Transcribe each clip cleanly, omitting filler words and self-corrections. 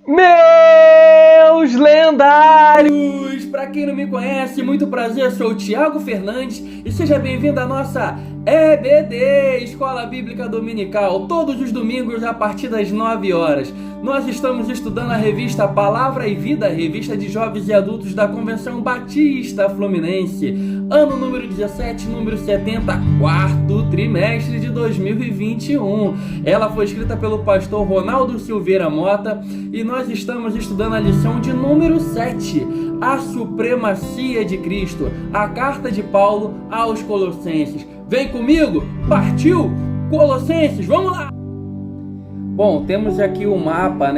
Meus lendários! Para quem não me conhece, muito prazer, sou o Thiago Fernandes e seja bem-vindo à nossa EBD, Escola Bíblica Dominical, todos os domingos a partir das 9 horas. Nós estamos estudando a revista Palavra e Vida, revista de jovens e adultos da Convenção Batista Fluminense, ano número 17, número 70, quarto trimestre de 2021. Ela foi escrita pelo pastor Ronaldo Silveira Mota e nós estamos estudando a lição de número 7, a supremacia de Cristo, a carta de Paulo aos Colossenses. Vem comigo, partiu Colossenses, vamos lá! Bom, temos aqui o mapa,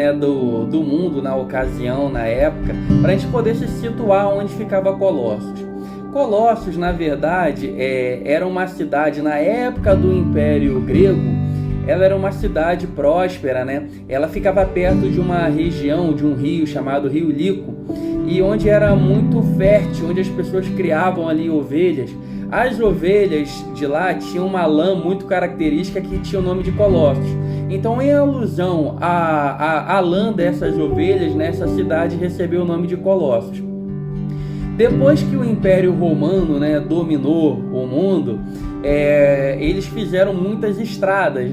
do mundo na ocasião, na época, para a gente poder se situar onde ficava Colossos. Colossos, na verdade, era uma cidade, na época do Império Grego, ela era uma cidade próspera, Ela ficava perto de uma região, de um rio chamado Rio Lico, e onde era muito fértil, onde as pessoas criavam ali ovelhas. As ovelhas de lá tinham uma lã muito característica que tinha o nome de Colossos. Então, em alusão à lã dessas ovelhas, essa cidade recebeu o nome de Colossos. Depois que o Império Romano dominou o mundo, eles fizeram muitas estradas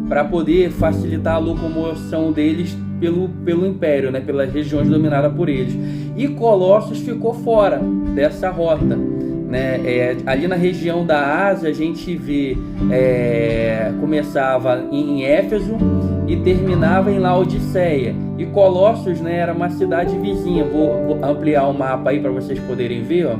para poder facilitar a locomoção deles pelo Império, pelas regiões dominadas por eles. E Colossos ficou fora dessa rota. Ali na região da Ásia a gente vê começava em Éfeso e terminava em Laodiceia, e Colossos era uma cidade vizinha. Vou ampliar o mapa aí para vocês poderem ver, ó.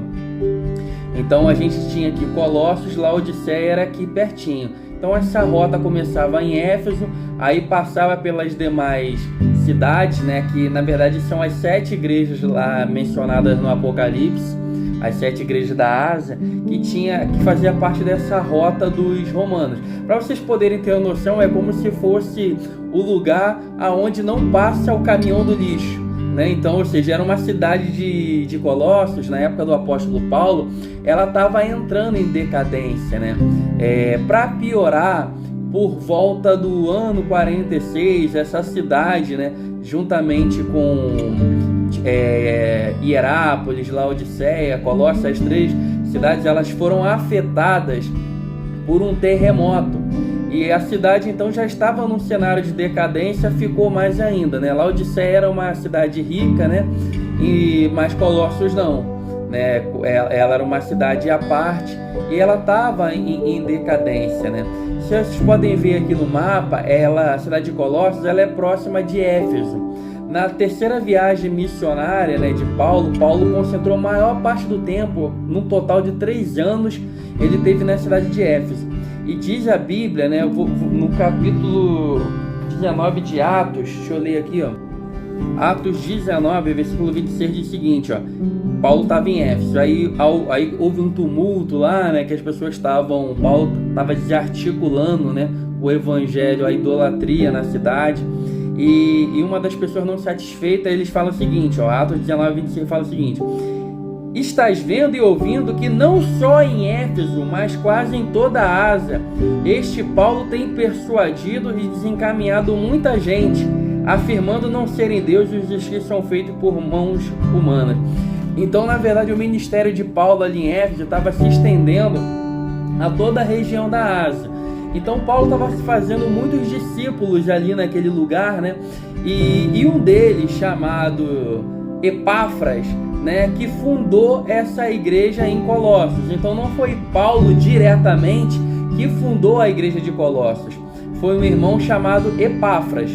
Então a gente tinha aqui Colossos, Laodiceia era aqui pertinho. Então essa rota começava em Éfeso, aí passava pelas demais cidades, que na verdade são as 7 igrejas lá mencionadas no Apocalipse, as 7 igrejas da Ásia, que fazia parte dessa rota dos romanos. Para vocês poderem ter uma noção, é como se fosse o lugar aonde não passa o caminhão do lixo, Então, ou seja, era uma cidade de Colossos, na época do apóstolo Paulo, ela estava entrando em decadência, Para piorar, por volta do ano 46, essa cidade, juntamente com Hierápolis, Laodiceia, Colossos, as 3 cidades, elas foram afetadas por um terremoto. E a cidade então já estava num cenário de decadência, ficou mais ainda, Laodiceia era uma cidade rica, mas Colossos não, Ela era uma cidade à parte e ela estava em decadência, Vocês podem ver aqui no mapa, a cidade de Colossos, ela é próxima de Éfeso. Na terceira viagem missionária de Paulo concentrou a maior parte do tempo, num total de 3 anos, ele teve na cidade de Éfeso. E diz a Bíblia, no capítulo 19 de Atos, deixa eu ler aqui, ó. Atos 19, versículo 26 diz o seguinte, ó. Paulo estava em Éfeso, aí houve um tumulto lá, que as pessoas Paulo estava desarticulando, o evangelho, a idolatria na cidade. E uma das pessoas não satisfeita, eles falam o seguinte, ó, Atos 19, 26 fala o seguinte: estás vendo e ouvindo que não só em Éfeso, mas quase em toda a Ásia, este Paulo tem persuadido e desencaminhado muita gente, afirmando não serem deuses os que são feitos por mãos humanas. Então, na verdade, o ministério de Paulo ali em Éfeso estava se estendendo a toda a região da Ásia. Então Paulo estava fazendo muitos discípulos ali naquele lugar, e um deles, chamado Epáfras, que fundou essa igreja em Colossos. Então não foi Paulo diretamente que fundou a igreja de Colossos, foi um irmão chamado Epáfras.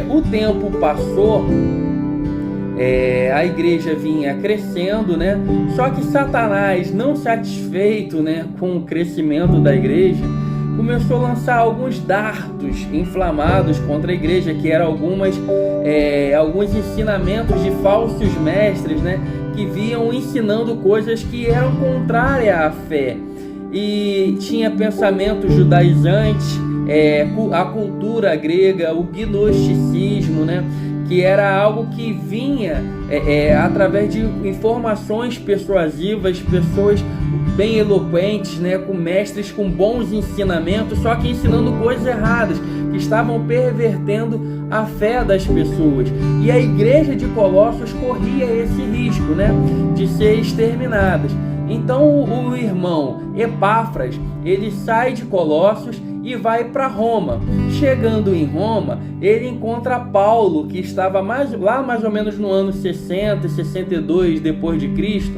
O tempo passou, a igreja vinha crescendo, Só que Satanás, não satisfeito, com o crescimento da igreja, começou a lançar alguns dardos inflamados contra a igreja, que eram alguns ensinamentos de falsos mestres, que vinham ensinando coisas que eram contrárias à fé. E tinha pensamentos judaizantes, a cultura grega, o gnosticismo, que era algo que vinha através de informações persuasivas, pessoas bem eloquentes, com mestres com bons ensinamentos, só que ensinando coisas erradas, que estavam pervertendo a fé das pessoas. E a igreja de Colossos corria esse risco, né, de ser exterminada. Então o irmão Epáfras, ele sai de Colossos e vai para Roma. Chegando em Roma, ele encontra Paulo, que estava lá mais ou menos no ano 60 e 62 depois de Cristo.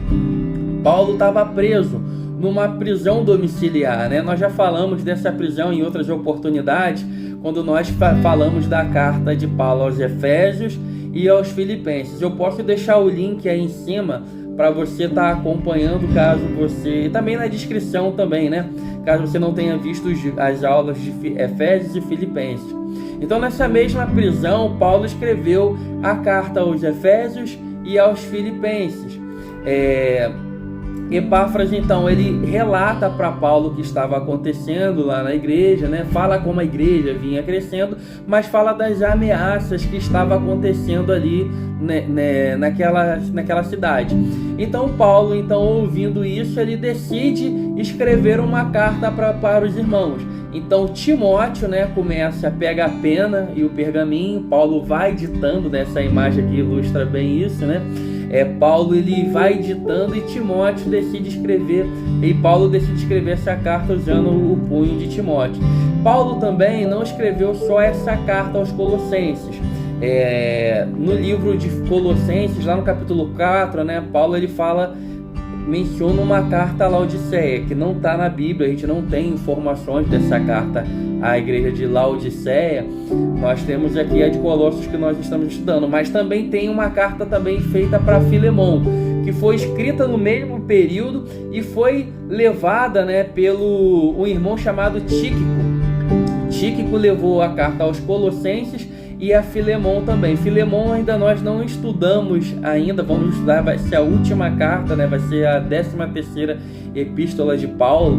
Paulo estava preso numa prisão domiciliar, né? Nós já falamos dessa prisão em outras oportunidades, quando nós falamos da carta de Paulo aos Efésios e aos Filipenses. Eu posso deixar o link aí em cima para você estar acompanhando, caso você... E também na descrição também, né? Caso você não tenha visto as aulas de Efésios e Filipenses. Então, nessa mesma prisão, Paulo escreveu a carta aos Efésios e aos Filipenses. Epáfras, então, ele relata para Paulo o que estava acontecendo lá na igreja, né? Fala como a igreja vinha crescendo, mas fala das ameaças que estavam acontecendo ali, né, naquela cidade. Então Paulo, ouvindo isso, ele decide escrever uma carta para os irmãos. Então Timóteo, né, começa a pegar a pena e o pergaminho. Paulo vai ditando, nessa imagem aqui ilustra bem isso, né? Paulo, ele vai ditando e Timóteo decide escrever, e Paulo decide escrever essa carta usando o punho de Timóteo. Paulo também não escreveu só essa carta aos Colossenses. No livro de Colossenses, lá no capítulo 4, né, Paulo ele menciona uma carta a Laodiceia, que não está na Bíblia. A gente não tem informações dessa carta à igreja de Laodiceia. Nós temos aqui a de Colossos, que nós estamos estudando, mas também tem uma carta também feita para Filemon, que foi escrita no mesmo período e foi levada, né, pelo um irmão chamado Tíquico. Tíquico levou a carta aos Colossenses e a Filemon também. Filemon ainda nós não estudamos ainda, vamos estudar, vai ser a última carta, né? Vai ser a 13ª epístola de Paulo,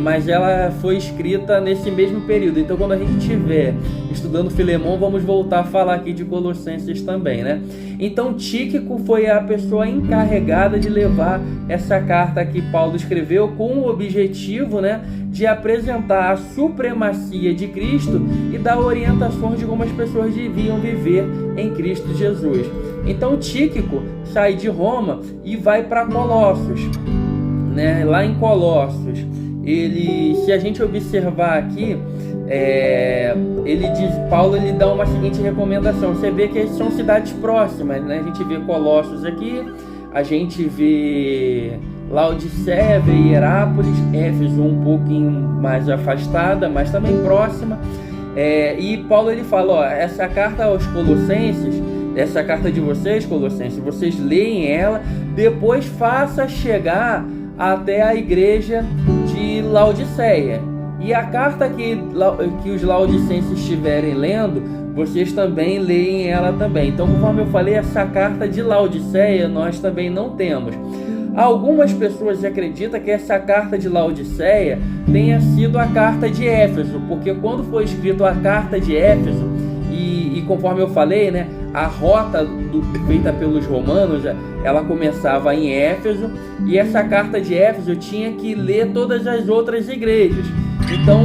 mas ela foi escrita nesse mesmo período. Então, quando a gente estiver estudando Filemon, vamos voltar a falar aqui de Colossenses também, né? Então, Tíquico foi a pessoa encarregada de levar essa carta que Paulo escreveu, com o objetivo, né, de apresentar a supremacia de Cristo e dar orientações de como as pessoas deviam viver em Cristo Jesus. Então Tíquico sai de Roma e vai para Colossos, né? Lá em Colossos, se a gente observar aqui, Paulo ele dá uma seguinte recomendação. Você vê que são cidades próximas, né? A gente vê Colossos aqui, a gente vê Laodiceia, vê Hierápolis, Éfeso um pouquinho mais afastada, mas também próxima. E Paulo ele fala, essa carta aos Colossenses, essa carta de vocês, Colossenses, vocês leem ela, depois faça chegar até a igreja de Laodiceia. E a carta que os laodicenses estiverem lendo, vocês também leem ela também. Então, conforme eu falei, essa carta de Laodiceia nós também não temos. Algumas pessoas acreditam que essa carta de Laodiceia tenha sido a carta de Éfeso, porque quando foi escrita a carta de Éfeso, e conforme eu falei, né, a rota feita pelos romanos, ela começava em Éfeso, e essa carta de Éfeso tinha que ler todas as outras igrejas. Então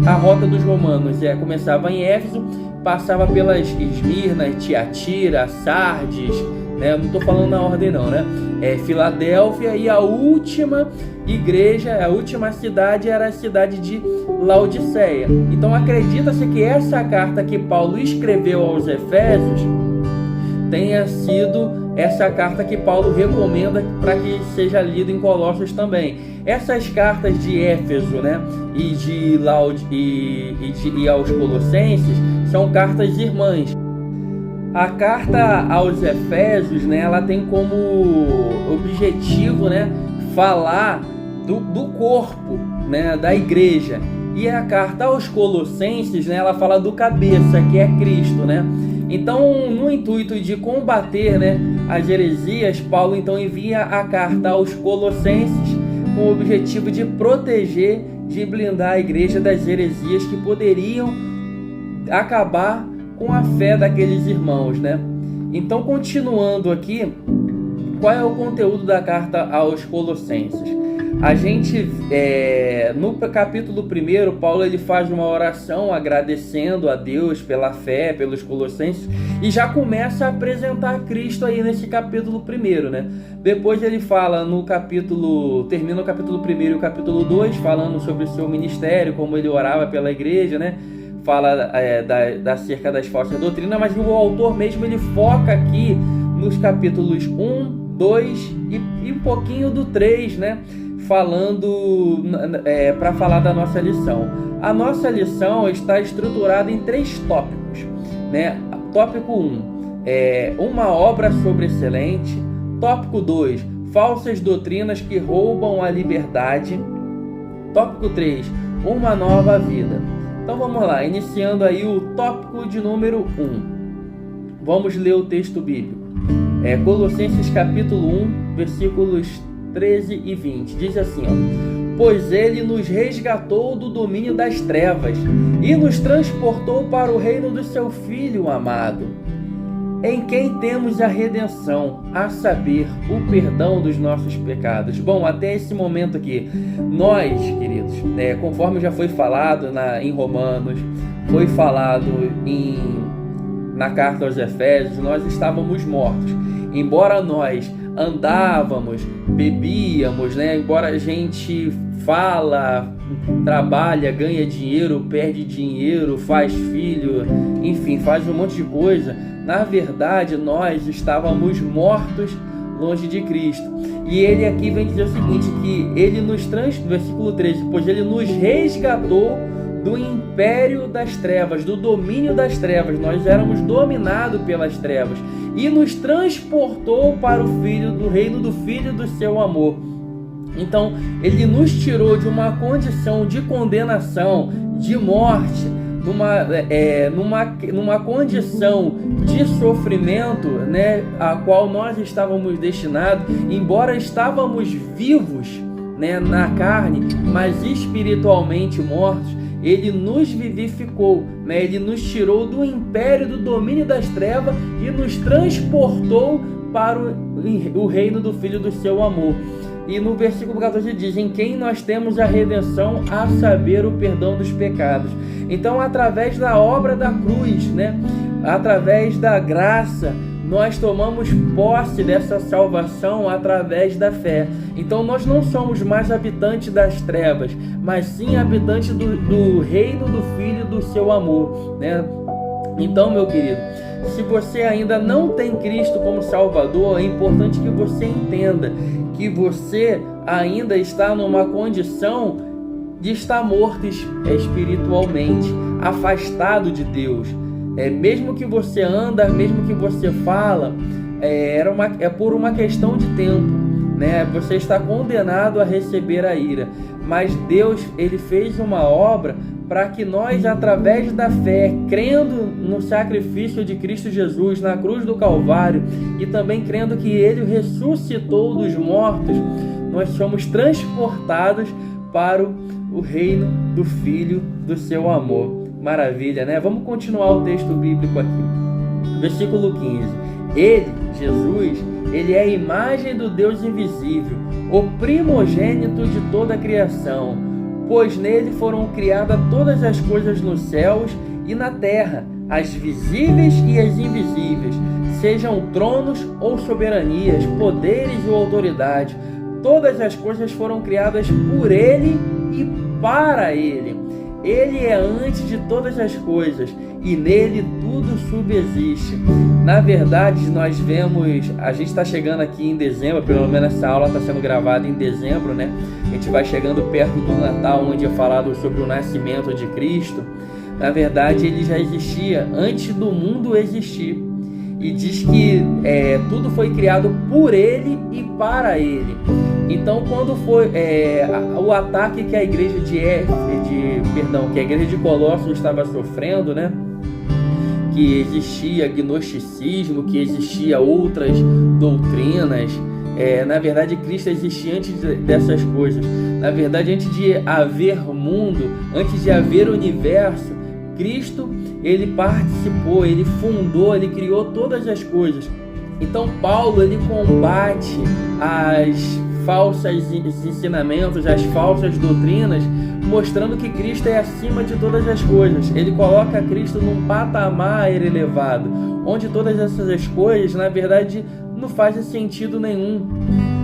a rota dos romanos começava em Éfeso, passava pelas Esmirna, Tiatira, Sardes, né? Não estou falando na ordem não, né? Filadélfia, e a última igreja, a última cidade era a cidade de Laodiceia. Então acredita-se que essa carta que Paulo escreveu aos Efésios tenha sido essa carta que Paulo recomenda para que seja lida em Colossos também. Essas cartas de Éfeso, né, e aos Colossenses são cartas irmãs. A carta aos Efésios, né, ela tem como objetivo, né, falar do corpo, né, da igreja. E a carta aos Colossenses, né, ela fala do cabeça, que é Cristo, né? Então, no intuito de combater, né, as heresias, Paulo então envia a carta aos Colossenses com o objetivo de proteger, de blindar a igreja das heresias que poderiam acabar com a fé daqueles irmãos, né? Então, continuando aqui, qual é o conteúdo da carta aos Colossenses? A gente, no capítulo 1, Paulo ele faz uma oração agradecendo a Deus pela fé, pelos colossenses, e já começa a apresentar Cristo aí nesse capítulo 1, né? Depois ele fala termina o capítulo 1 e o capítulo 2, falando sobre o seu ministério, como ele orava pela igreja, né? Fala acerca das falsas doutrinas, mas o autor mesmo ele foca aqui nos capítulos 1, 2 e um pouquinho do 3, né? Falando para falar da nossa lição. A nossa lição está estruturada em 3 tópicos, né? Tópico 1, uma obra sobreexcelente. Tópico 2, falsas doutrinas que roubam a liberdade. Tópico 3, uma nova vida. Então vamos lá, iniciando aí o tópico de número 1. Vamos ler o texto bíblico. Colossenses capítulo 1, versículos 13 e 20. Diz assim, pois ele nos resgatou do domínio das trevas e nos transportou para o reino do seu Filho amado, em quem temos a redenção, a saber, o perdão dos nossos pecados. Bom, até esse momento aqui, nós, queridos, conforme já foi falado em Romanos, foi falado na carta aos Efésios, nós estávamos mortos. Embora nós andávamos, bebíamos, né? Embora a gente fala, trabalha, ganha dinheiro, perde dinheiro, faz filho, enfim, faz um monte de coisa, na verdade nós estávamos mortos longe de Cristo. E ele aqui vem dizer o seguinte, que ele versículo 13, pois ele nos resgatou do império das trevas, do domínio das trevas. Nós éramos dominados pelas trevas e nos transportou para o reino do Filho do seu amor. Então, ele nos tirou de uma condição de condenação, de morte, numa condição de sofrimento, né, a qual nós estávamos destinados, embora estávamos vivos, né, na carne, mas espiritualmente mortos. Ele nos vivificou, né? Ele nos tirou do império, do domínio das trevas e nos transportou para o reino do Filho do seu amor. E no versículo 14 diz, em quem nós temos a redenção, a saber, o perdão dos pecados. Então, através da obra da cruz, né? Através da graça, nós tomamos posse dessa salvação através da fé. Então nós não somos mais habitantes das trevas, mas sim habitantes do reino do Filho do seu amor, né? Então, meu querido, se você ainda não tem Cristo como Salvador, é importante que você entenda que você ainda está numa condição de estar morto espiritualmente, afastado de Deus. Mesmo que você anda, mesmo que você fala, é por uma questão de tempo, né? Você está condenado a receber a ira, mas Deus, ele fez uma obra para que nós, através da fé, crendo no sacrifício de Cristo Jesus na cruz do Calvário e também crendo que ele ressuscitou dos mortos, nós somos transportados para o reino do Filho do seu amor. Maravilha, né? Vamos continuar o texto bíblico aqui. Versículo 15. Ele, Jesus, ele é a imagem do Deus invisível, o primogênito de toda a criação, pois nele foram criadas todas as coisas nos céus e na terra, as visíveis e as invisíveis, sejam tronos ou soberanias, poderes ou autoridade. Todas as coisas foram criadas por ele e para ele. Ele é antes de todas as coisas e nele tudo subsiste. Na verdade, nós vemos, a gente está chegando aqui em dezembro, pelo menos essa aula está sendo gravada em dezembro, né? A gente vai chegando perto do Natal, onde é falado sobre o nascimento de Cristo. Na verdade, ele já existia antes do mundo existir. E diz que tudo foi criado por ele e para ele. Então, quando foi o ataque que a igreja que a igreja de Colossos estava sofrendo, né? Que existia gnosticismo, que existia outras doutrinas. Na verdade, Cristo existia antes dessas coisas. Na verdade, antes de haver mundo, antes de haver universo, Cristo, ele participou, ele fundou, ele criou todas as coisas. Então Paulo, ele combate as falsos ensinamentos, as falsas doutrinas, mostrando que Cristo é acima de todas as coisas. Ele coloca Cristo num patamar elevado, onde todas essas coisas, na verdade, não fazem sentido nenhum,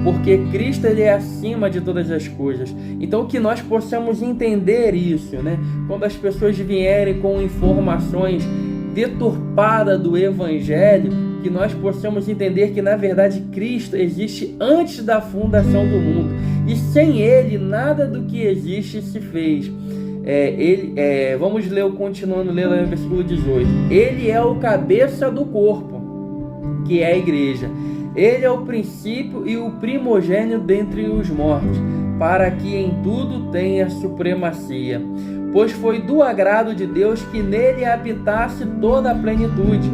porque Cristo ele é acima de todas as coisas. Então que nós possamos entender isso, né? Quando as pessoas vierem com informações deturpadas do Evangelho, que nós possamos entender que na verdade Cristo existe antes da fundação do mundo, e sem Ele nada do que existe se fez. Vamos ler, continuando ler lá no versículo 18. Ele é o cabeça do corpo, que é a igreja. Ele é o princípio e o primogênito dentre os mortos, para que em tudo tenha supremacia. Pois foi do agrado de Deus que nele habitasse toda a plenitude,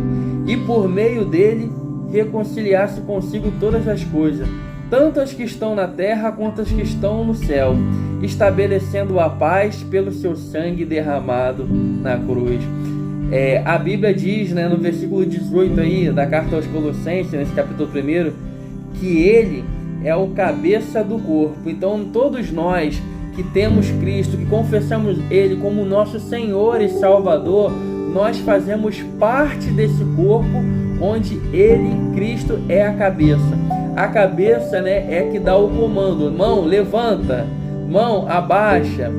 e por meio dele reconciliasse consigo todas as coisas, tanto as que estão na terra quanto as que estão no céu, estabelecendo a paz pelo seu sangue derramado na cruz. A Bíblia diz, né, no versículo 18 aí, da carta aos Colossenses, nesse capítulo 1, que ele é o cabeça do corpo. Então todos nós que temos Cristo, que confessamos Ele como nosso Senhor e Salvador, nós fazemos parte desse corpo onde Ele, Cristo, é a cabeça. A cabeça, né, é que dá o comando. Mão, levanta. Mão, abaixa.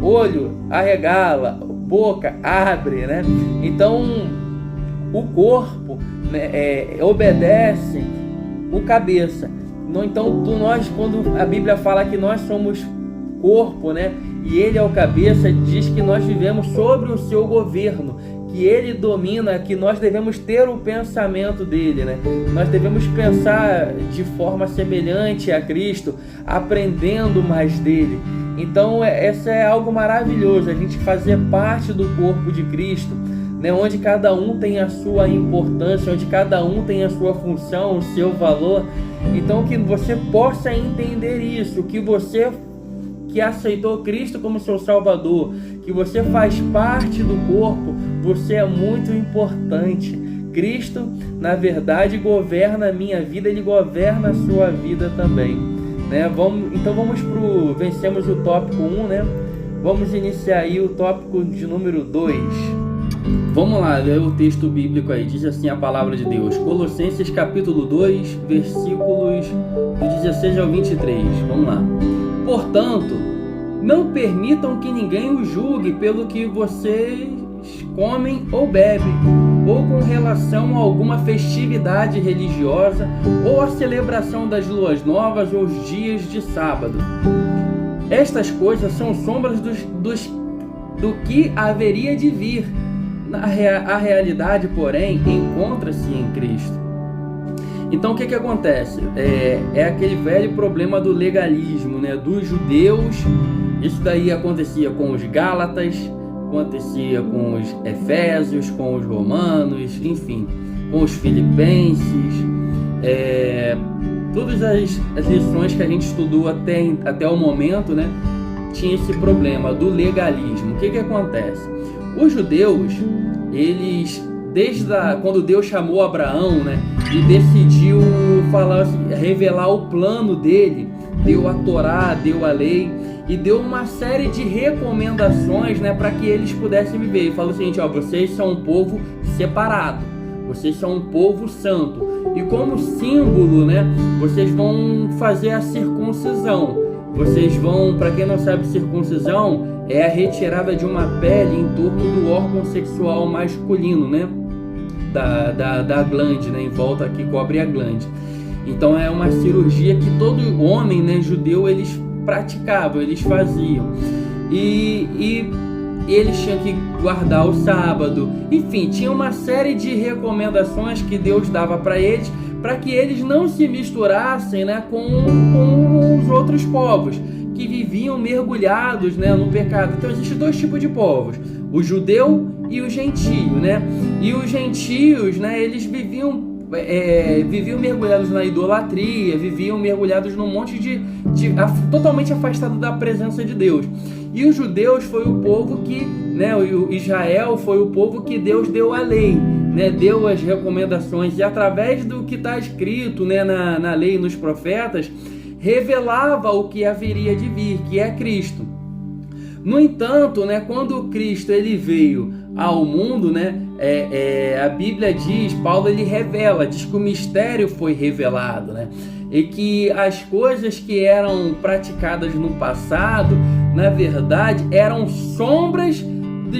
Olho, arregala. Boca, abre, né? Então, o corpo, né, obedece o cabeça. Então, nós, quando a Bíblia fala que nós somos corpo, né, e Ele é o cabeça, diz que nós vivemos sobre o seu governo, que Ele domina, que nós devemos ter o pensamento dele, né? Nós devemos pensar de forma semelhante a Cristo, aprendendo mais dele. Então, essa é algo maravilhoso, a gente fazer parte do corpo de Cristo, né? Onde cada um tem a sua importância, onde cada um tem a sua função, o seu valor. Então, que você possa entender isso, que você que aceitou Cristo como seu Salvador, que você faz parte do corpo, você é muito importante. Cristo, na verdade, governa a minha vida, Ele governa a sua vida também, né? Então vamos vencemos o tópico 1, né? Vamos iniciar aí o tópico de número 2. Vamos lá, ler o texto bíblico aí. Diz assim a palavra de Deus, Colossenses capítulo 2, versículos do 16 ao 23. Vamos lá. Portanto, não permitam que ninguém os julgue pelo que vocês comem ou bebem, ou com relação a alguma festividade religiosa, ou a celebração das luas novas ou os dias de sábado. Estas coisas são sombras do que haveria de vir. A realidade, porém, encontra-se em Cristo. Então o que acontece? É aquele velho problema do legalismo, né? Dos judeus. Isso daí acontecia com os gálatas, acontecia com os efésios, com os romanos, enfim, com os filipenses. Todas as lições que a gente estudou até o momento, né, tinha esse problema do legalismo. O que acontece? Os judeus, eles, quando Deus chamou Abraão, né, e decidiu revelar o plano dele, deu a Torá, deu a lei e deu uma série de recomendações, né, para que eles pudessem viver. E falou o seguinte: vocês são um povo separado, vocês são um povo santo, e como símbolo, né, vocês vão fazer a circuncisão. Vocês vão, para quem não sabe, circuncisão é a retirada de uma pele em torno do órgão sexual masculino, né, da glande, né, em volta, que cobre a glande. Então é uma cirurgia que todo homem, né, judeu, eles praticavam, eles faziam. E eles tinham que guardar o sábado. Enfim, tinha uma série de recomendações que Deus dava para eles, para que eles não se misturassem, né, com os outros povos que viviam mergulhados, né, no pecado. Então existem dois tipos de povos: o judeu e o gentio, né? E os gentios, né, eles viviam mergulhados na idolatria, viviam mergulhados num monte totalmente afastado da presença de Deus. E os judeus foi o povo que, né, o Israel foi o povo que Deus deu a lei, né, deu as recomendações, e através do que está escrito, né, na lei e nos profetas, revelava o que haveria de vir, que é Cristo. No entanto, né, quando Cristo ele veio ao mundo, né, a Bíblia diz, Paulo ele revela, diz que o mistério foi revelado, né, e que as coisas que eram praticadas no passado, na verdade, eram sombras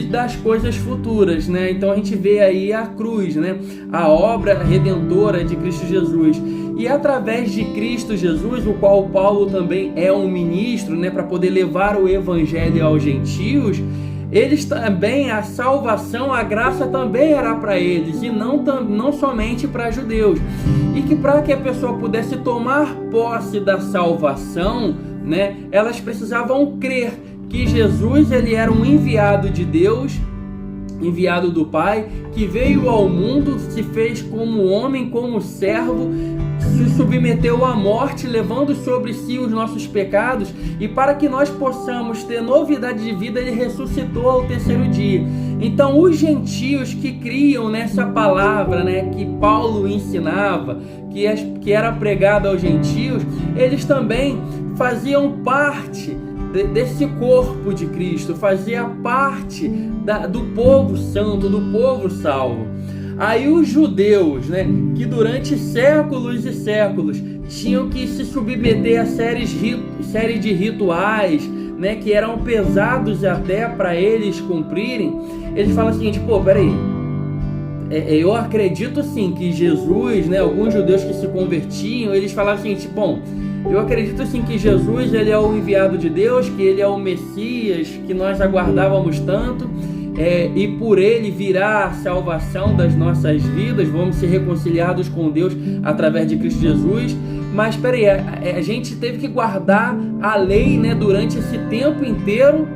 das coisas futuras, né? Então a gente vê aí a cruz, né? A obra redentora de Cristo Jesus. E através de Cristo Jesus, o qual Paulo também é um ministro, né, para poder levar o evangelho aos gentios, eles também, a salvação, a graça também era para eles, e não somente para judeus. E que para que a pessoa pudesse tomar posse da salvação, né, elas precisavam crer que Jesus ele era um enviado de Deus, enviado do Pai, que veio ao mundo, se fez como homem, como servo, se submeteu à morte, levando sobre si os nossos pecados, e para que nós possamos ter novidade de vida, ele ressuscitou ao terceiro dia. Então os gentios que criam nessa palavra, né, que Paulo ensinava, que era pregado aos gentios, eles também faziam parte desse corpo de Cristo, fazia parte do povo santo, do povo salvo. Aí os judeus, né, que durante séculos e séculos tinham que se submeter a série de rituais, né, que eram pesados até para eles cumprirem, eles falam o seguinte: pô, peraí, eu acredito sim que Jesus, né, alguns judeus que se convertiam, eles falavam o seguinte: bom, eu acredito sim que Jesus ele é o enviado de Deus, que ele é o Messias que nós aguardávamos tanto, e por ele virá a salvação das nossas vidas, vamos ser reconciliados com Deus através de Cristo Jesus. Mas peraí, a gente teve que guardar a lei, né, durante esse tempo inteiro,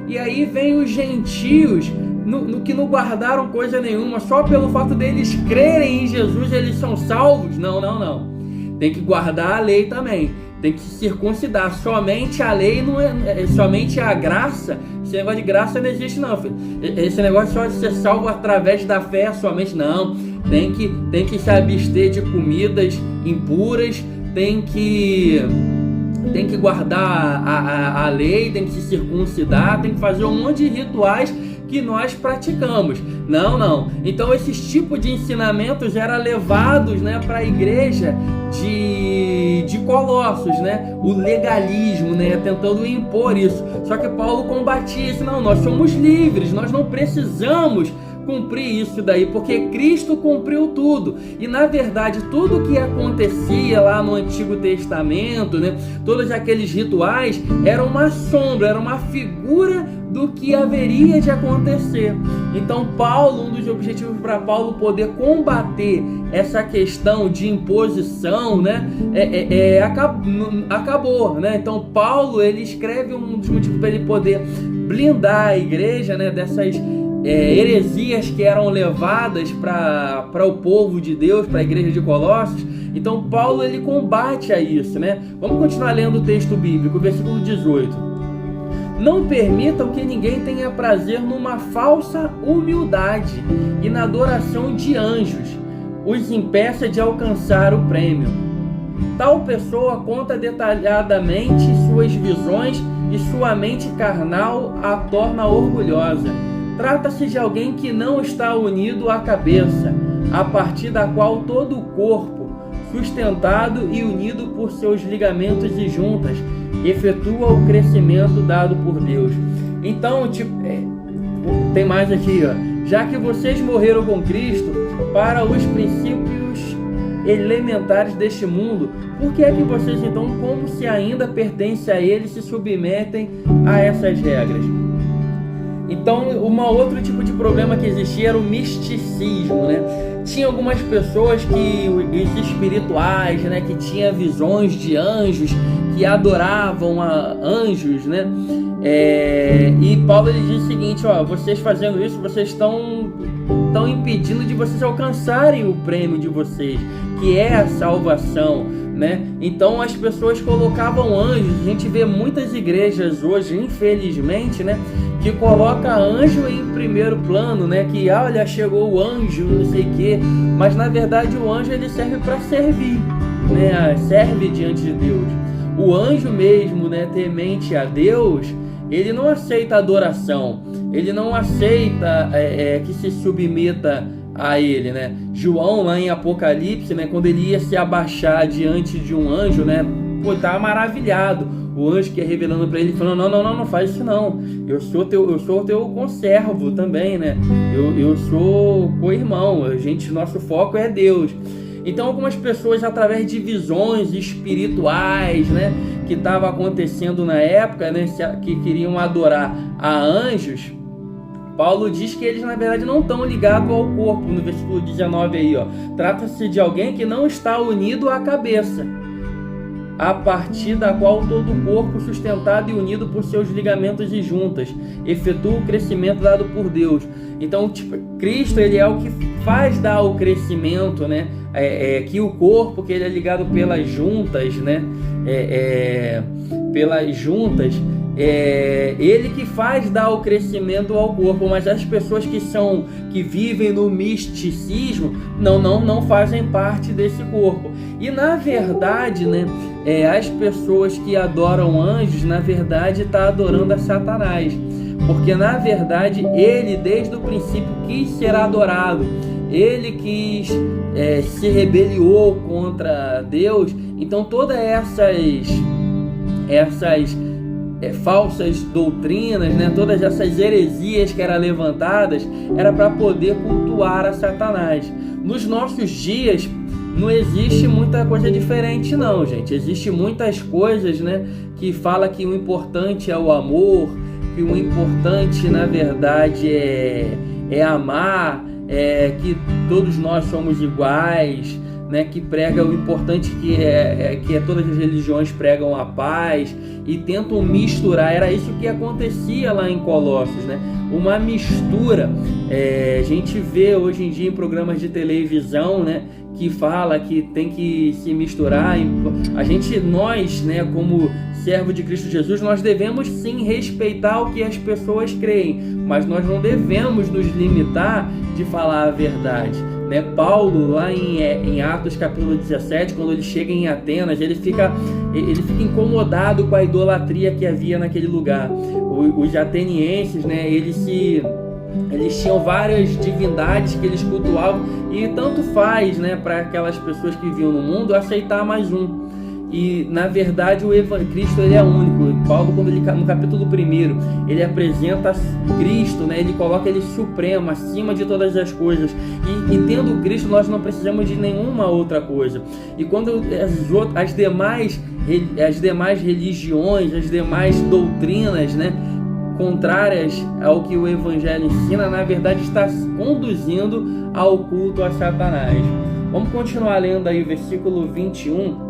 e aí vem os gentios no que não guardaram coisa nenhuma, só pelo fato deles crerem em Jesus eles são salvos? Não. Tem que guardar a lei também, tem que se circuncidar. Somente a lei não é somente a graça. Esse negócio de graça não existe não, filho. Esse negócio só de ser salvo através da fé somente, não. Tem que se abster de comidas impuras, tem que guardar a lei, tem que se circuncidar, tem que fazer um monte de rituais que nós praticamos. Não. Então esses tipos de ensinamentos eram levados, né, para a igreja de Colossos, né, o legalismo, né, tentando impor isso. Só que Paulo combatia isso. Não, nós somos livres, nós não precisamos cumprir isso daí, porque Cristo cumpriu tudo. E na verdade tudo que acontecia lá no Antigo Testamento, né, todos aqueles rituais, era uma sombra, era uma figura do que haveria de acontecer. Então Paulo, um dos objetivos para Paulo poder combater essa questão de imposição, né, acabou, né? Então Paulo ele escreve um dos motivos para ele poder blindar a igreja, né, dessas heresias que eram levadas para o povo de Deus, para a igreja de Colossos. Então Paulo ele combate a isso, né? Vamos continuar lendo o texto bíblico, versículo 18. Não permitam que ninguém tenha prazer numa falsa humildade e na adoração de anjos, os impeça de alcançar o prêmio. Tal pessoa conta detalhadamente suas visões e sua mente carnal a torna orgulhosa. Trata-se de alguém que não está unido à cabeça, a partir da qual todo o corpo, sustentado e unido por seus ligamentos e juntas, efetua o crescimento dado por Deus. Então, tem mais aqui, ó. Já que vocês morreram com Cristo para os princípios elementares deste mundo, por que é que vocês então, como se ainda pertencem a ele, se submetem a essas regras? Então, outro tipo de problema que existia era o misticismo, né? Tinha algumas pessoas os espirituais, né, que tinham visões de anjos, que adoravam a anjos, né? E Paulo ele diz o seguinte: ó, vocês fazendo isso, vocês estão impedindo de vocês alcançarem o prêmio de vocês, que é a salvação, né? Então as pessoas colocavam anjos. A gente vê muitas igrejas hoje, infelizmente, né, que coloca anjo em primeiro plano, né? Que olha, chegou o anjo, não sei o quê. Mas na verdade o anjo ele serve para servir, né? Serve diante de Deus. O anjo mesmo, né, temente a Deus, ele não aceita adoração, ele não aceita que se submeta a ele, né? João, lá em Apocalipse, né, quando ele ia se abaixar diante de um anjo, né, pô, estava maravilhado. O anjo que ia revelando para ele, falando: não faz isso não. Eu sou teu conservo também, né? Eu sou co-irmão. Nosso foco é Deus. Então, algumas pessoas, através de visões espirituais, né, que estavam acontecendo na época, né, que queriam adorar a anjos, Paulo diz que eles, na verdade, não estão ligados ao corpo. No versículo 19 aí, ó, trata-se de alguém que não está unido à cabeça, a partir da qual todo o corpo, sustentado e unido por seus ligamentos e juntas, efetua o crescimento dado por Deus. Então, Cristo, ele é o que faz dar o crescimento, né? Que o corpo, que ele é ligado pelas juntas, né? Pelas juntas, ele que faz dar o crescimento ao corpo. Mas as pessoas que vivem no misticismo não fazem parte desse corpo. E na verdade, né, as pessoas que adoram anjos, na verdade, está adorando a Satanás, porque na verdade ele desde o princípio quis ser adorado. Ele quis se rebeliou contra Deus. Então todas essas falsas doutrinas, né, todas essas heresias que eram levantadas, era para poder cultuar a Satanás. Nos nossos dias não existe muita coisa diferente não, gente. Existe muitas coisas, né, que fala que o importante é o amor, que o importante na verdade é amar, que todos nós somos iguais, né, que prega o importante que todas as religiões pregam a paz e tentam misturar. Era isso que acontecia lá em Colossos, né? Uma mistura. A gente vê hoje em dia em programas de televisão, né, que fala que tem que se misturar. Nós, né, como servo de Cristo Jesus, nós devemos sim respeitar o que as pessoas creem, mas nós não devemos nos limitar de falar a verdade, né? Paulo, lá em Atos capítulo 17, quando ele chega em Atenas, ele fica incomodado com a idolatria que havia naquele lugar. Os atenienses, né, eles tinham várias divindades que eles cultuavam, e tanto faz, né, para aquelas pessoas que viviam no mundo aceitar mais um. E na verdade Cristo, ele é único. Paulo, quando no capítulo 1, ele apresenta Cristo, né, ele coloca ele supremo, acima de todas as coisas, e tendo Cristo nós não precisamos de nenhuma outra coisa. E quando as demais religiões, as demais doutrinas, né, contrárias ao que o Evangelho ensina, na verdade está conduzindo ao culto a Satanás. Vamos continuar lendo aí o versículo 21.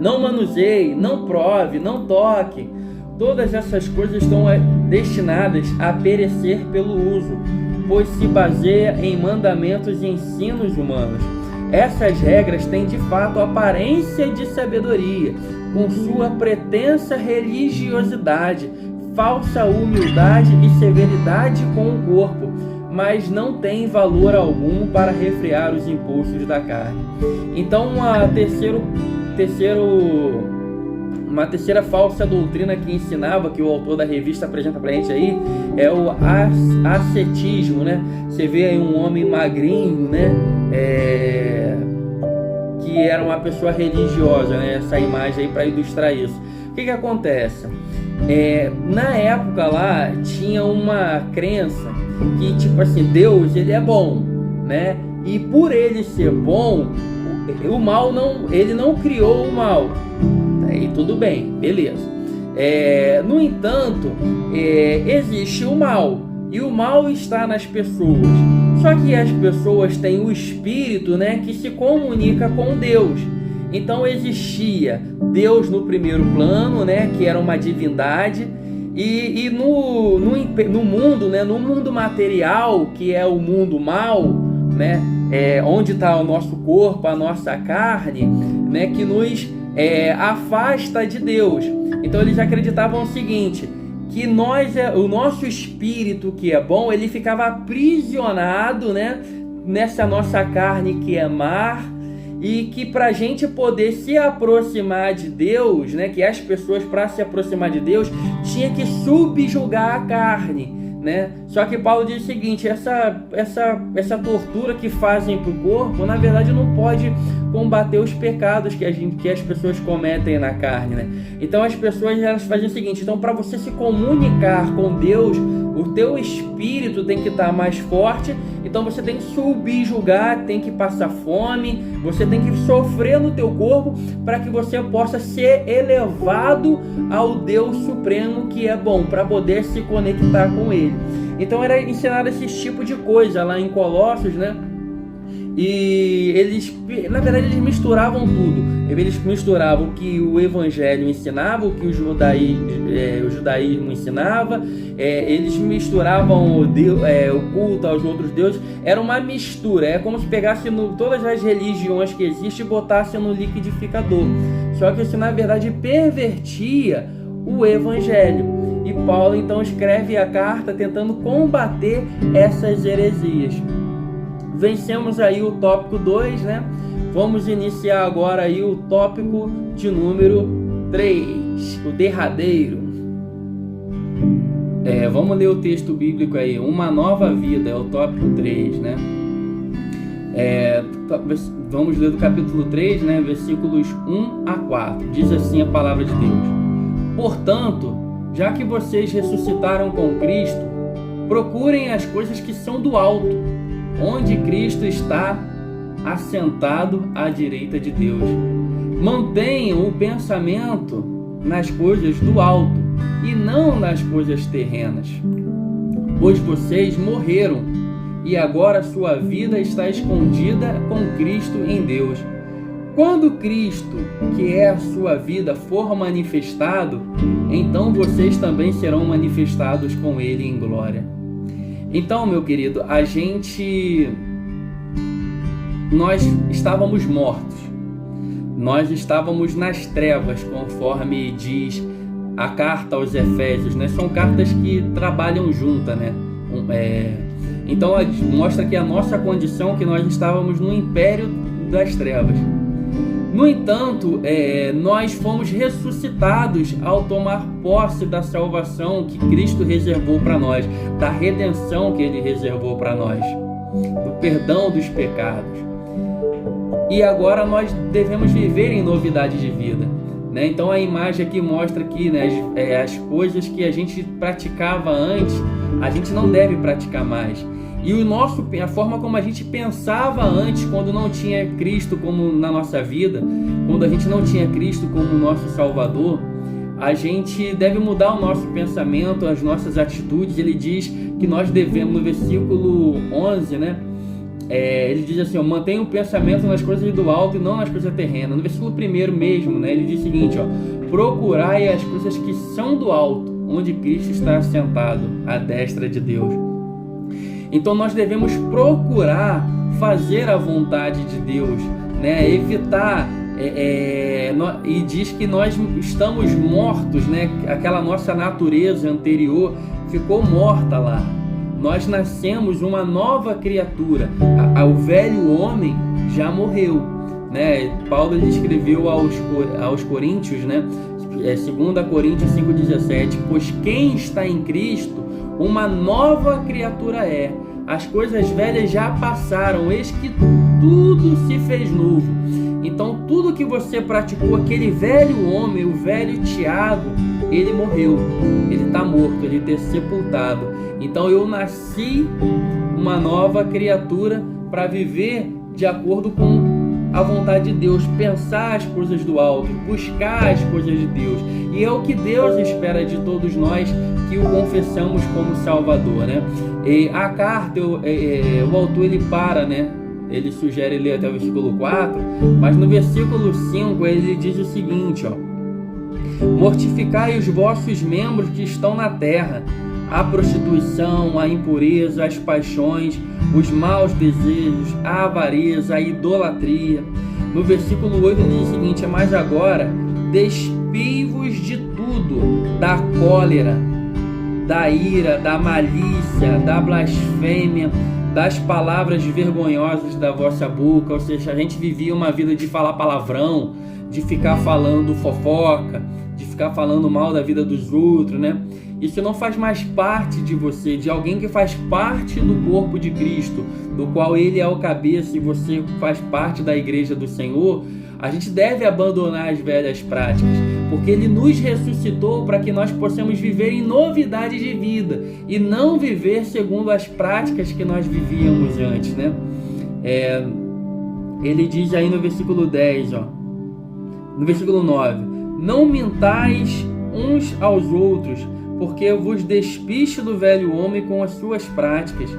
Não manuseie, não prove, não toque. Todas essas coisas estão destinadas a perecer pelo uso, pois se baseia em mandamentos e ensinos humanos. Essas regras têm de fato aparência de sabedoria, com sua pretensa religiosidade, falsa humildade e severidade com o corpo, mas não tem valor algum para refrear os impulsos da carne. Então, uma terceira falsa doutrina que ensinava, que o autor da revista apresenta pra gente aí, é o ascetismo, né? Você vê aí um homem magrinho, né? Que era uma pessoa religiosa, né? Essa imagem aí para ilustrar isso. O que acontece? Na época lá tinha uma crença que, tipo assim, Deus, ele é bom, né? E por ele ser bom, o mal ele não criou o mal. Aí tudo bem, beleza. No entanto, existe o mal, e o mal está nas pessoas. Só que as pessoas têm o espírito, né, que se comunica com Deus. Então existia Deus no primeiro plano, né, que era uma divindade, e no mundo, né, no mundo material, que é o mundo mal, né, onde está o nosso corpo, a nossa carne, né, que nos afasta de Deus. Então eles acreditavam o seguinte, que o nosso espírito que é bom, ele ficava aprisionado, né, nessa nossa carne que é má, e que para a gente poder se aproximar de Deus, né, que as pessoas, para se aproximar de Deus, tinha que subjugar a carne, né? Só que Paulo diz o seguinte: essa tortura que fazem para o corpo, na verdade, não pode combater os pecados que as pessoas cometem na carne, né? Então as pessoas, elas fazem o seguinte: então, para você se comunicar com Deus, o teu espírito tem que estar mais forte, então você tem que subjugar, tem que passar fome, você tem que sofrer no teu corpo para que você possa ser elevado ao Deus Supremo, que é bom, para poder se conectar com Ele. Então era ensinado esse tipo de coisa lá em Colossos, né? E eles, na verdade, eles misturavam tudo. Eles misturavam o que o Evangelho ensinava, o que o judaísmo ensinava. Eles misturavam o culto aos outros deuses. Era uma mistura. É como se pegasse todas as religiões que existem e botasse no liquidificador. Só que isso, na verdade, pervertia o Evangelho. E Paulo, então, escreve a carta tentando combater essas heresias. Vencemos aí o tópico 2, né? Vamos iniciar agora aí o tópico de número 3, o derradeiro. Vamos ler o texto bíblico aí, uma nova vida, é o tópico 3, né? Vamos ler do capítulo 3, né? Versículos 1 a 4. Diz assim a palavra de Deus: portanto, já que vocês ressuscitaram com Cristo, procurem as coisas que são do alto, onde Cristo está assentado à direita de Deus. Mantenham o pensamento nas coisas do alto e não nas coisas terrenas, pois vocês morreram e agora sua vida está escondida com Cristo em Deus. Quando Cristo, que é a sua vida, for manifestado, então vocês também serão manifestados com Ele em glória. Então, meu querido, nós estávamos mortos, nós estávamos nas trevas, conforme diz a carta aos Efésios, né? São cartas que trabalham juntas, né? Então mostra que a nossa condição, que nós estávamos no império das trevas. No entanto, nós fomos ressuscitados ao tomar posse da salvação que Cristo reservou para nós, da redenção que Ele reservou para nós, do perdão dos pecados. E agora nós devemos viver em novidade de vida, né? Então a imagem aqui mostra que, né, as coisas que a gente praticava antes, a gente não deve praticar mais. E a forma como a gente pensava antes, quando não tinha Cristo como na nossa vida, quando a gente não tinha Cristo como nosso Salvador, a gente deve mudar o nosso pensamento, as nossas atitudes. Ele diz que nós devemos, no versículo 11, né? Ele diz assim: mantenha o pensamento nas coisas do alto e não nas coisas terrenas. No versículo 1 mesmo, né? Ele diz o seguinte: procurai as coisas que são do alto, onde Cristo está assentado à destra de Deus. Então nós devemos procurar fazer a vontade de Deus, né? Evitar, e diz que nós estamos mortos, né? Aquela nossa natureza anterior ficou morta lá. Nós nascemos uma nova criatura. O velho homem já morreu, né? Paulo escreveu aos Coríntios, né? 2 Coríntios 5,17: pois quem está em Cristo, uma nova criatura é. As coisas velhas já passaram, eis que tudo se fez novo. Então tudo que você praticou, aquele velho homem, o velho Tiago, ele morreu, ele está morto, ele está sepultado. Então eu nasci uma nova criatura para viver de acordo com a vontade de Deus, pensar as coisas do alto, buscar as coisas de Deus. E é o que Deus espera de todos nós que o confessamos como Salvador, né? E a carta, o autor, ele para, né? Ele sugere ler até o versículo 4, mas no versículo 5 ele diz o seguinte: mortificai os vossos membros que estão na terra, a prostituição, a impureza, as paixões, os maus desejos, a avareza, a idolatria. No versículo 8 ele diz o seguinte: mas agora despei-vos de tudo, da cólera, da ira, da malícia, da blasfêmia, das palavras vergonhosas da vossa boca. Ou seja, a gente vivia uma vida de falar palavrão, de ficar falando fofoca, de ficar falando mal da vida dos outros, né? Isso não faz mais parte de você, de alguém que faz parte do corpo de Cristo, do qual Ele é o cabeça e você faz parte da igreja do Senhor. A gente deve abandonar as velhas práticas, porque Ele nos ressuscitou para que nós possamos viver em novidade de vida e não viver segundo as práticas que nós vivíamos antes, né? Ele diz aí no versículo 10, no versículo 9: não mintais uns aos outros, porque vos despiste do velho homem com as suas práticas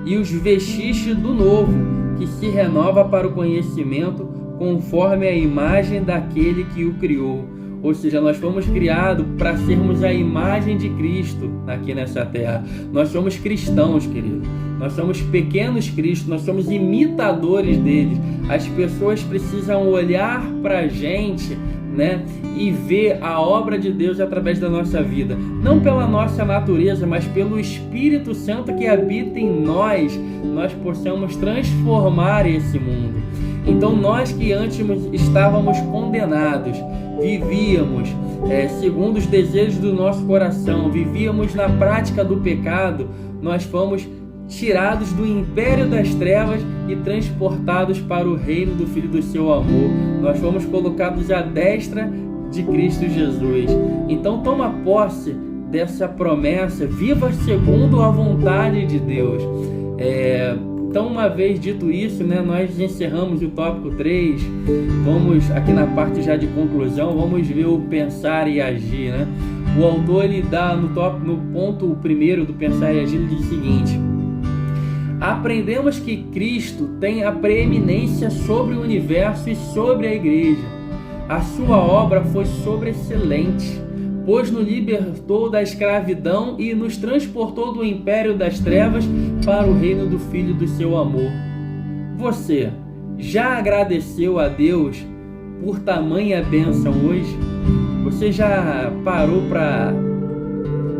e os vestiste do novo, que se renova para o conhecimento conforme a imagem daquele que o criou. Ou seja, nós fomos criados para sermos a imagem de Cristo aqui nessa terra. Nós somos cristãos, querido. Nós somos pequenos Cristos, nós somos imitadores deles. As pessoas precisam olhar para a gente, né, e ver a obra de Deus através da nossa vida, não pela nossa natureza, mas pelo Espírito Santo que habita em nós possamos transformar esse mundo. Então nós que antes estávamos condenados, vivíamos segundo os desejos do nosso coração, vivíamos na prática do pecado, nós fomos tirados do império das trevas e transportados para o reino do Filho do seu amor. Nós fomos colocados à destra de Cristo Jesus. Então toma posse dessa promessa, viva segundo a vontade de Deus. Então, uma vez dito isso, né, nós encerramos o tópico 3. Vamos aqui na parte já de conclusão, vamos ver o pensar e agir, né? O autor, ele dá no ponto primeiro do pensar e agir, ele diz o seguinte: aprendemos que Cristo tem a preeminência sobre o universo e sobre a igreja. A sua obra foi sobreexcelente, pois nos libertou da escravidão e nos transportou do império das trevas para o reino do Filho do seu amor. Você já agradeceu a Deus por tamanha bênção hoje? Você já parou para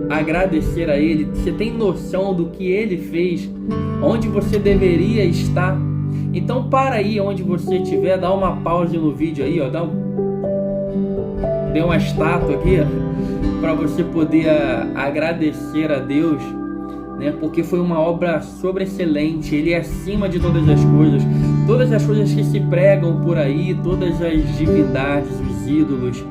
agradecer a Ele? Você tem noção do que Ele fez? Onde você deveria estar? Então para aí onde você estiver, dá uma pausa no vídeo aí, dê uma estátua aqui, para você poder agradecer a Deus, né? Porque foi uma obra sobreexcelente. Ele é acima de todas as coisas que se pregam por aí, todas as divindades, os ídolos,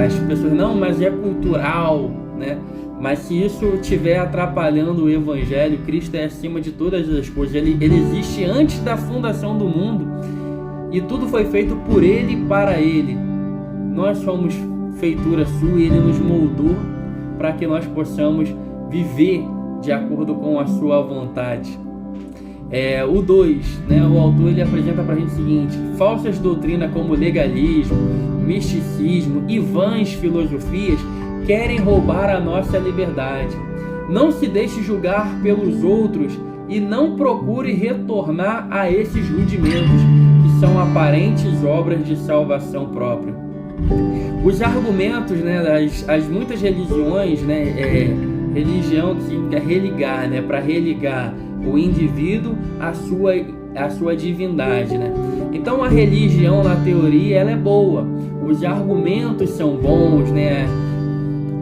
as pessoas, não, mas é cultural, né? Mas se isso estiver atrapalhando o Evangelho, Cristo é acima de todas as coisas. Ele existe antes da fundação do mundo e tudo foi feito por Ele e para Ele. Nós somos feitura sua e Ele nos moldou para que nós possamos viver de acordo com a sua vontade. O 2, né, o autor, ele apresenta para a gente o seguinte: falsas doutrinas como legalismo, misticismo e vãs filosofias querem roubar a nossa liberdade. Não se deixe julgar pelos outros e não procure retornar a esses rudimentos, que são aparentes obras de salvação própria. Os argumentos, né, as muitas religiões, né, religião que significa religar, né, para religar o indivíduo à sua divindade, né? Então a religião, na teoria, ela é boa, os argumentos são bons, né?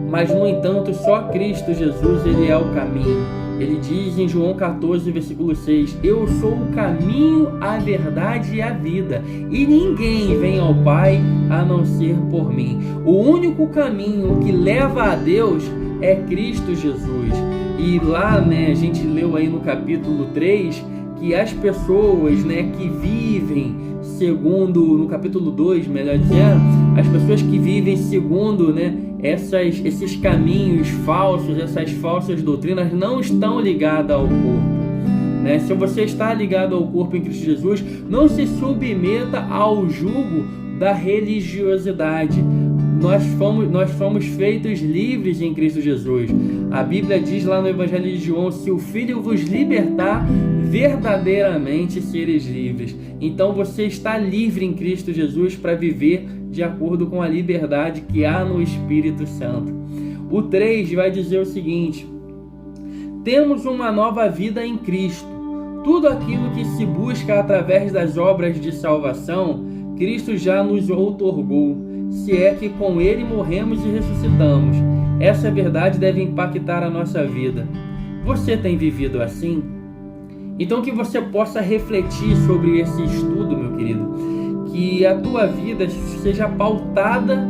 Mas no entanto, só Cristo Jesus, ele é o caminho. Ele diz em João 14, versículo 6: eu sou o caminho, a verdade e a vida, e ninguém vem ao Pai a não ser por mim. O único caminho que leva a Deus é Cristo Jesus. E lá, né, a gente leu aí no capítulo 3 que as pessoas, né, que vivem segundo, no capítulo 2, melhor dizendo, as pessoas que vivem segundo, né, esses caminhos falsos, essas falsas doutrinas, não estão ligadas ao corpo, né? Se você está ligado ao corpo em Cristo Jesus, não se submeta ao jugo da religiosidade. Nós fomos feitos livres em Cristo Jesus. A Bíblia diz lá no Evangelho de João: se o Filho vos libertar, verdadeiramente sereis livres. Então você está livre em Cristo Jesus para viver de acordo com a liberdade que há no Espírito Santo. O 3 vai dizer o seguinte: temos uma nova vida em Cristo. Tudo aquilo que se busca através das obras de salvação, Cristo já nos outorgou, se é que com Ele morremos e ressuscitamos. Essa verdade deve impactar a nossa vida. Você tem vivido assim? Então que você possa refletir sobre esse estudo, meu querido, que a tua vida seja pautada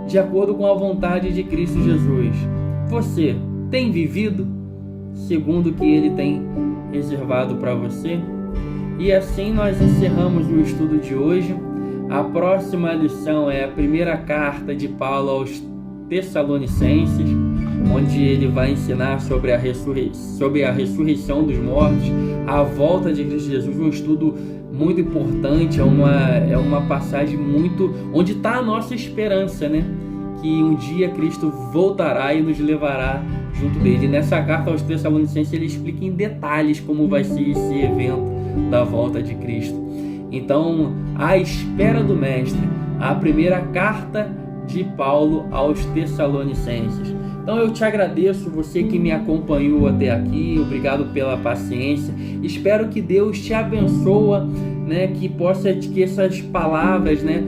de acordo com a vontade de Cristo Jesus. Você tem vivido segundo o que Ele tem reservado para você? E assim nós encerramos o estudo de hoje. A próxima lição é a primeira carta de Paulo aos Tessalonicenses, onde ele vai ensinar sobre a ressurreição dos mortos, a volta de Cristo Jesus. Um estudo muito importante, é uma passagem muito onde está a nossa esperança, né? Que um dia Cristo voltará e nos levará junto dele. Nessa carta aos Tessalonicenses ele explica em detalhes como vai ser esse evento da volta de Cristo. Então, à espera do Mestre, a primeira carta de Paulo aos Tessalonicenses. Então eu te agradeço, você que me acompanhou até aqui, obrigado pela paciência. Espero que Deus te abençoe, né? Que essas palavras, né,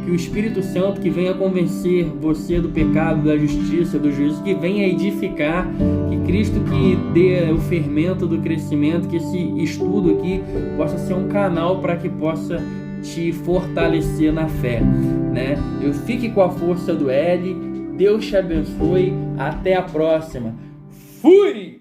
que o Espírito Santo que venha convencer você do pecado, da justiça, do juízo, que venha edificar, que Cristo que dê o fermento do crescimento, que esse estudo aqui possa ser um canal para que possa te fortalecer na fé, né? Eu fique com a força do L. Deus te abençoe. Até a próxima. Fui!